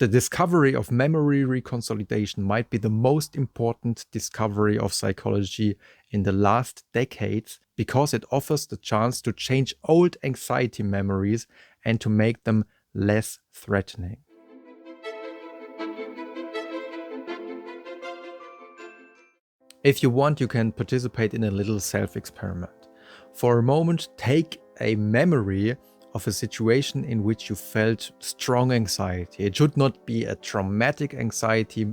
The discovery of memory reconsolidation might be the most important discovery of psychology in the last decades because it offers the chance to change old anxiety memories and to make them less threatening. If you want, you can participate in a little self-experiment. For a moment, take a memory of a situation in which you felt strong anxiety. It should not be a traumatic anxiety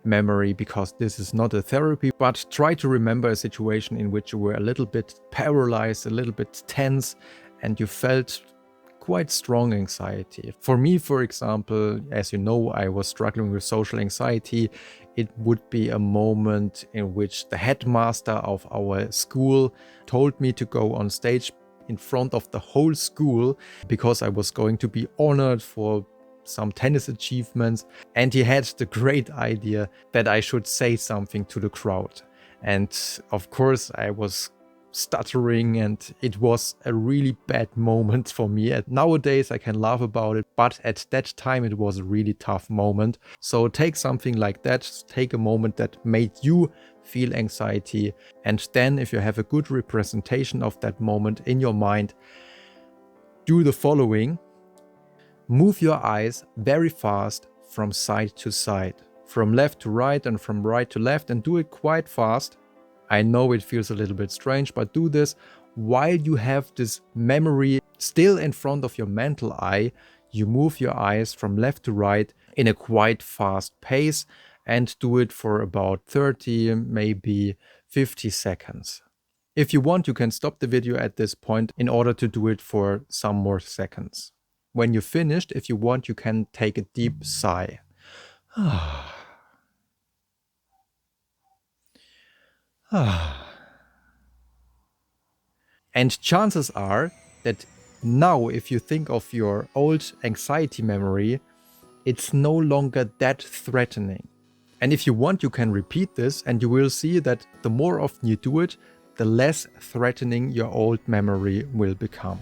memory because this is not a therapy, but try to remember a situation in which you were a little bit paralyzed, a little bit tense, and you felt quite strong anxiety. For me, for example, as you know, I was struggling with social anxiety. It would be a moment in which the headmaster of our school told me to go on stage in front of the whole school because I was going to be honored for some tennis achievements, and he had the great idea that I should say something to the crowd. And of course I was stuttering, and it was a really bad moment for me. And nowadays I can laugh about it, but at that time it was a really tough moment. So take something like that, take a moment that made you feel anxiety, and then if you have a good representation of that moment in your mind, do the following. Move your eyes very fast from side to side, from left to right and from right to left, and do it quite fast. I know it feels a little bit strange, but do this while you have this memory still in front of your mental eye. You move your eyes from left to right in a quite fast pace and do it for about 30, maybe 50 seconds. If you want, you can stop the video at this point in order to do it for some more seconds. When you're finished, if you want, you can take a deep sigh. And chances are that now, if you think of your old anxiety memory, it's no longer that threatening. And if you want, you can repeat this, and you will see that the more often you do it, the less threatening your old memory will become.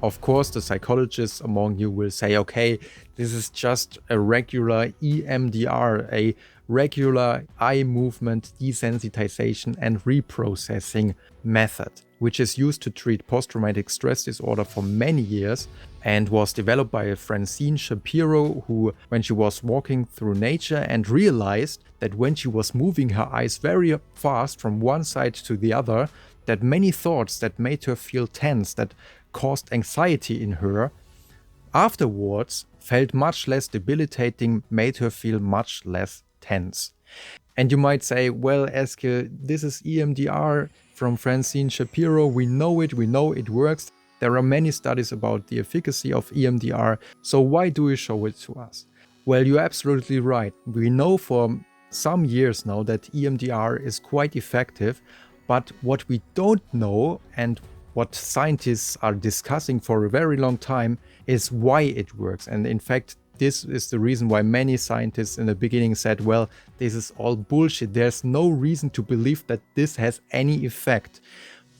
Of course, the psychologists among you will say, okay, this is just a regular EMDR, a regular eye movement desensitization and reprocessing method, which is used to treat post-traumatic stress disorder for many years and was developed by Francine Shapiro, who, when she was walking through nature and realized that when she was moving her eyes very fast from one side to the other, that many thoughts that made her feel tense, that caused anxiety in her, afterwards felt much less debilitating, made her feel much less tense. And you might say, well, Eske, this is EMDR from Francine Shapiro. We know it works. There are many studies about the efficacy of EMDR. So why do you show it to us? Well, you're absolutely right. We know for some years now that EMDR is quite effective. But what we don't know, and what scientists are discussing for a very long time, is why it works. And in fact, this is the reason why many scientists in the beginning said, well, this is all bullshit. There's no reason to believe that this has any effect.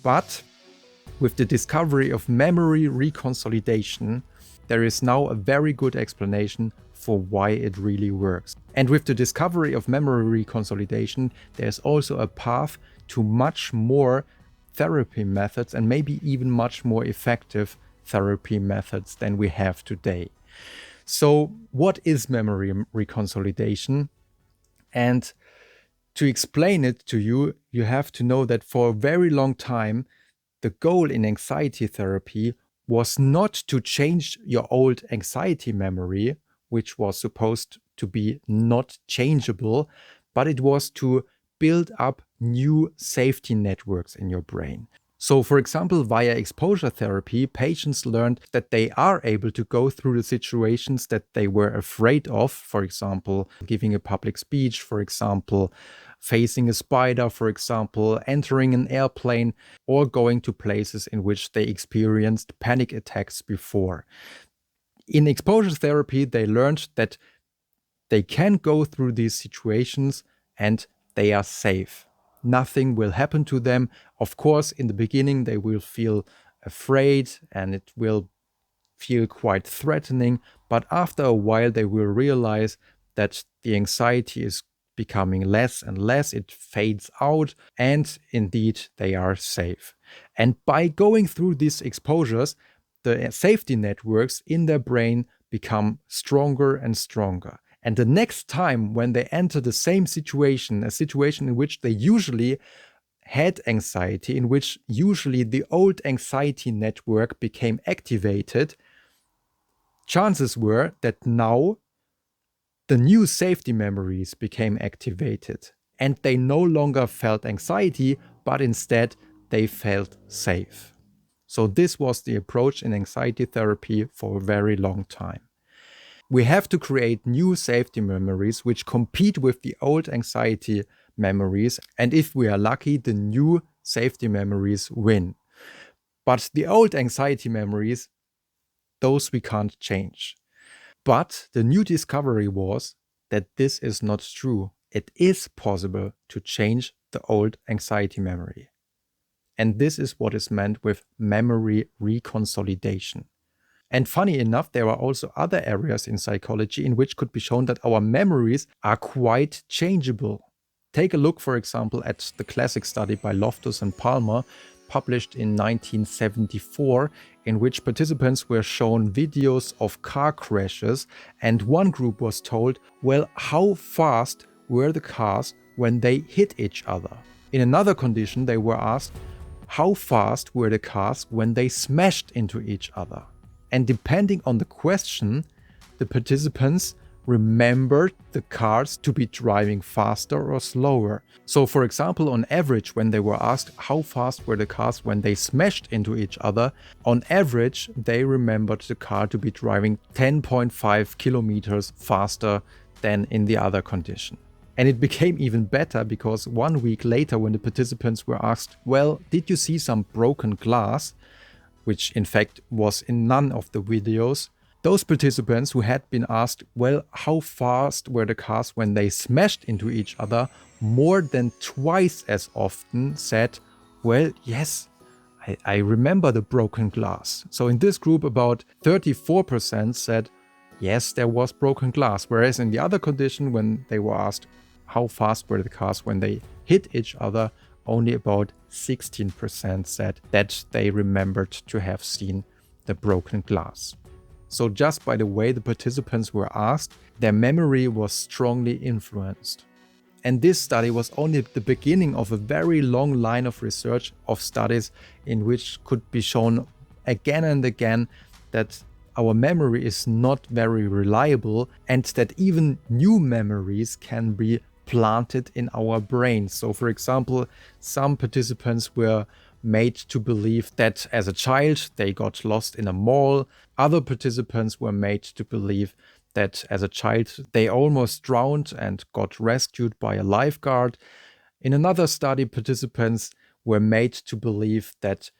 But with the discovery of memory reconsolidation, there is now a very good explanation for why it really works. And with the discovery of memory reconsolidation, there's also a path to much more therapy methods, and maybe even much more effective therapy methods than we have today. So what is memory reconsolidation? And to explain it to you, you have to know that for a very long time, the goal in anxiety therapy was not to change your old anxiety memory, which was supposed to be not changeable, but it was to build up new safety networks in your brain. So, for example, via exposure therapy, patients learned that they are able to go through the situations that they were afraid of. For example, giving a public speech, for example, facing a spider, for example, entering an airplane, or going to places in which they experienced panic attacks before. In exposure therapy, they learned that they can go through these situations and they are safe. Nothing will happen to them. Of course, in the beginning, they will feel afraid and it will feel quite threatening, But after a while, they will realize that the anxiety is becoming less and less, it fades out, and indeed they are safe. And by going through these exposures, the safety networks in their brain become stronger and stronger. And the next time when they enter the same situation, a situation in which they usually had anxiety, in which usually the old anxiety network became activated, chances were that now the new safety memories became activated and they no longer felt anxiety, but instead they felt safe. So this was the approach in anxiety therapy for a very long time. We have to create new safety memories which compete with the old anxiety memories, and if we are lucky, the new safety memories win. But the old anxiety memories, those we can't change. But the new discovery was that this is not true. It is possible to change the old anxiety memory. And this is what is meant with memory reconsolidation. And funny enough, there are also other areas in psychology in which could be shown that our memories are quite changeable. Take a look, for example, at the classic study by Loftus and Palmer, published in 1974, in which participants were shown videos of car crashes, and one group was told, well, how fast were the cars when they hit each other? In another condition, they were asked, how fast were the cars when they smashed into each other? And depending on the question, the participants remembered the cars to be driving faster or slower. So for example, on average, when they were asked how fast were the cars when they smashed into each other, on average, they remembered the car to be driving 10.5 kilometers faster than in the other condition. And it became even better because 1 week later, when the participants were asked, well, did you see some broken glass? Which in fact was in none of the videos. Those participants who had been asked, well, how fast were the cars when they smashed into each other, more than twice as often said, well, yes, I remember the broken glass. So in this group, about 34% said, yes, there was broken glass. Whereas in the other condition, when they were asked, how fast were the cars when they hit each other, only about 16% said that they remembered to have seen the broken glass. So just by the way the participants were asked, their memory was strongly influenced. And this study was only the beginning of a very long line of research of studies in which could be shown again and again that our memory is not very reliable and that even new memories can be planted in our brains. So for example, some participants were made to believe that as a child they got lost in a mall. Other participants were made to believe that as a child they almost drowned and got rescued by a lifeguard. In another study, participants were made to believe that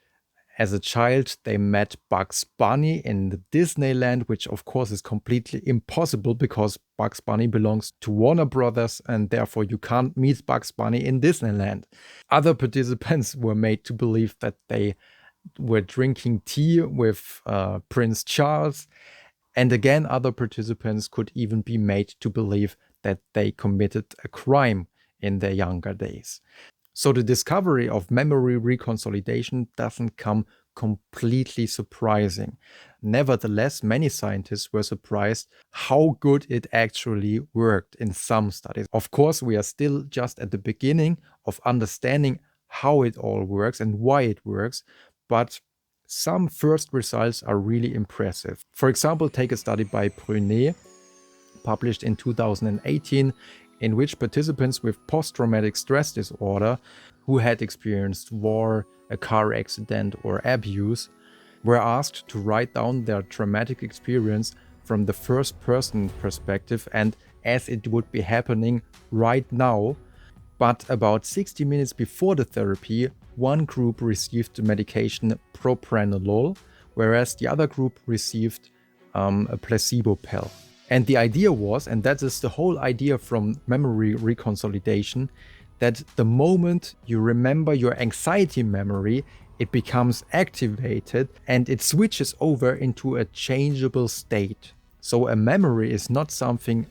as a child, they met Bugs Bunny in the Disneyland, which of course is completely impossible because Bugs Bunny belongs to Warner Brothers and therefore you can't meet Bugs Bunny in Disneyland. Other participants were made to believe that they were drinking tea with Prince Charles. And again, other participants could even be made to believe that they committed a crime in their younger days. So the discovery of memory reconsolidation doesn't come completely surprising. Nevertheless, many scientists were surprised how good it actually worked in some studies. Of course, we are still just at the beginning of understanding how it all works and why it works, but some first results are really impressive. For example, take a study by Brunet, published in 2018, in which participants with post-traumatic stress disorder who had experienced war, a car accident, or abuse were asked to write down their traumatic experience from the first-person perspective and as it would be happening right now. But about 60 minutes before the therapy, one group received the medication propranolol, whereas the other group received a placebo pill. And the idea was, and that is the whole idea from memory reconsolidation, that the moment you remember your anxiety memory, it becomes activated and it switches over into a changeable state. So a memory is not something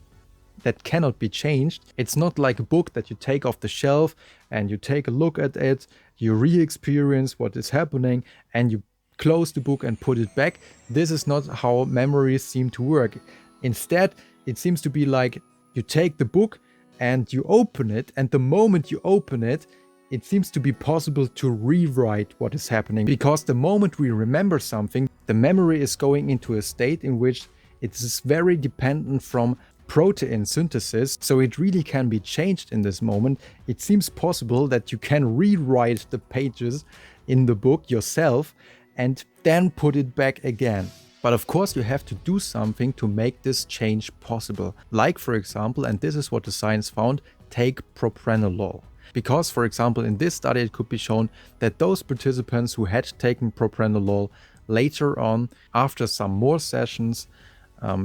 that cannot be changed. It's not like a book that you take off the shelf and you take a look at it, you re-experience what is happening, and you close the book and put it back. This is not how memories seem to work. Instead, it seems to be like you take the book and you open it, and the moment you open it, it seems to be possible to rewrite what is happening. Because the moment we remember something, the memory is going into a state in which it is very dependent from protein synthesis, so it really can be changed in this moment. It seems possible that you can rewrite the pages in the book yourself and then put it back again. But of course you have to do something to make this change possible. Like, for example, and this is what the science found, take propranolol. Because, for example, in this study it could be shown that those participants who had taken propranolol later on, after some more sessions,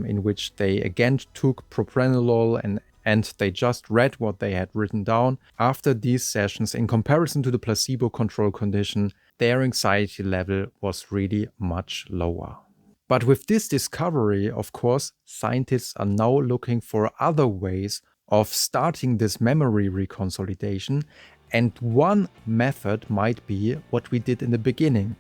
in which they again took propranolol and they just read what they had written down, after these sessions, in comparison to the placebo control condition, their anxiety level was really much lower. But with this discovery, of course, scientists are now looking for other ways of starting this memory reconsolidation, and one method might be what we did in the beginning,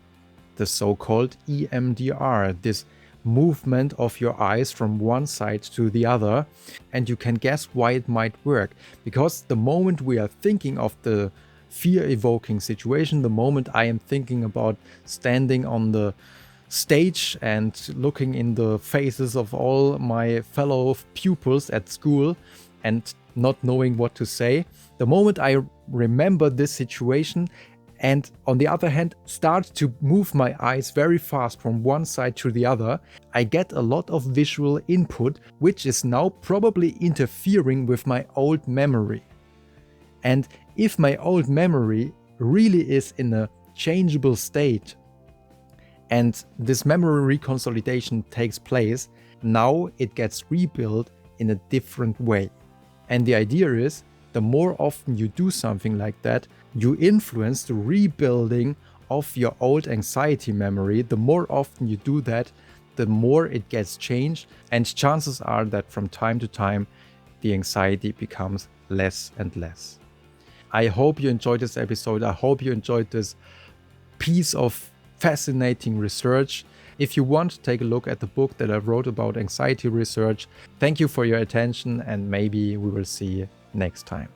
the so-called EMDR, this movement of your eyes from one side to the other. And you can guess why it might work. Because the moment we are thinking of the fear-evoking situation, the moment I am thinking about standing on the stage and looking in the faces of all my fellow pupils at school and not knowing what to say, the moment I remember this situation and on the other hand start to move my eyes very fast from one side to the other, I get a lot of visual input, which is now probably interfering with my old memory. And if my old memory really is in a changeable state and this memory reconsolidation takes place, now it gets rebuilt in a different way. And the idea is, the more often you do something like that, you influence the rebuilding of your old anxiety memory. The more often you do that, the more it gets changed, and chances are that from time to time the anxiety becomes less and less. I hope you enjoyed this episode. I hope you enjoyed this piece of fascinating research. If you want, take a look at the book that I wrote about anxiety research. Thank you for your attention, and maybe we will see you next time.